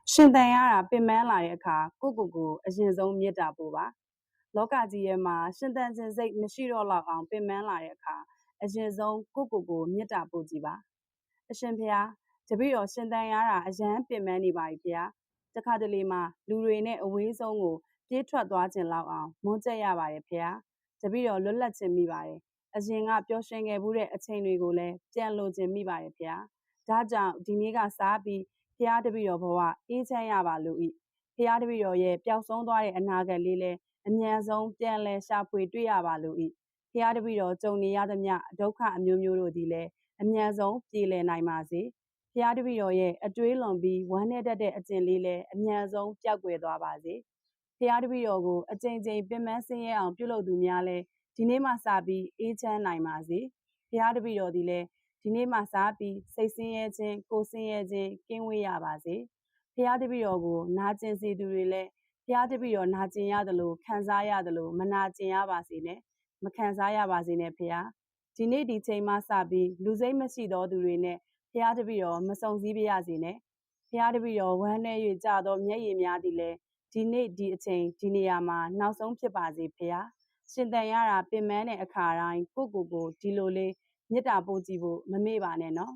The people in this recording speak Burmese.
ရှင်သန်ရတာပင်ပန်းလာတဲ့အခါကိုအရင်ဆုံးမေတ္တာပို့ပါလောကကြီးရဲ့မှာရှင်သန်ခြင်းစိတ်မရှိတော့လောက်အောင်ပင်ပန်းလာတဲ့အခါအရင်ဆုံးကိုမေတ္တာပို့ကြည့်ပါအရှင်ဖေဟာတပည့်တော်ရှင်သန်ရတာအရန်ပင်ပန်းနေပါပြီဖေဟာတခါတလေမှာလူတွေနဲ့အဝေးဆုံးကိုပြေးထွက်သွားခြင်းလောက်အောင်မွန်းကျက်ရပါတယ်ဖေဟာတပည့်တော်လွတ်လပ်ခြင်းမိပါတယ်အရင်ကပျော်ရွှင်ခဲ့မှုတဲ့အချိန်တွေကိုလည်းပြန်လိုခြင်းမိပါတယ်ဖေဟာဒါကြောင့်ဒီနေ့ကစားပြီးဖျားတပည့်တော်ဘဝအေးချမ်းရပါလို့ဤဖျားတပည့်တော်ရဲ့ပျောက်ဆုံးသွားတဲ့အနာဂတ်လေးလဲအမြန်ဆုံးပြန်လဲရှာဖွေတွေ့ရပါလို့ဤဖျားတပည့်တော်ကြုံနေရသမျှဒုက္ခအမျိုးမျိုးတို့ဒီလဲအမြန်ဆုံးပြေလည်နိုင်ပါစေဖျားတပည့်တော်ရဲ့အတွေးလွန်ပြီးဝမ်းနည်းတတ်တဲ့အကျင့်လေးလဲအမြန်ဆုံးပျောက်ကွယ်သွားပါစေဖျားတပည့်တော်ကိုအချိန်ချင်းပင်ပန်းဆင်းရဲအောင်ပြုလုပ်သူများလဲဒီနေ့မှစပြီးအေးချမ်းနိုင်ပါစေဖျားတပည့်တော်ဒီလဲဒီနေ့မှစပြီးစိတ်ဆင်းရဲခြင်းကိုယ်ဆင်းရဲခြင်းကင်းဝေးရပါစေဖျားတပည့်တော်ကိုနာကျင်စေသူတွေလည်းဖျားတပည့်တော်နာကျင်ရသလိုခံစားရသလိုမနာကျင်ရပါစေနဲ့မခံစားရပါစေနဲ့ဖျားဒီနေ့ဒီချိန်မှစပြီးလူစိတ်မရှိသောသူတွေနဲ့ဖျားတပည့်တော်မစုံစည်းပါရစေနဲ့ဖျားတပည့်တော်ဝမ်းနည်း၍ကြာသောမျက်ရည်များသည်လည်းဒီနေ့ဒီအချိန်ဒီနေရာမှာနောက်ဆုံးဖြစ်ပါစေဖျားရှင်သန်ရတာပင်ပန်းတဲ့အခါတိုင်းကိုဒီလိုလေးမေတ္တာပို့ကြည့်ဖို့မမေ့ပါနဲ့နော်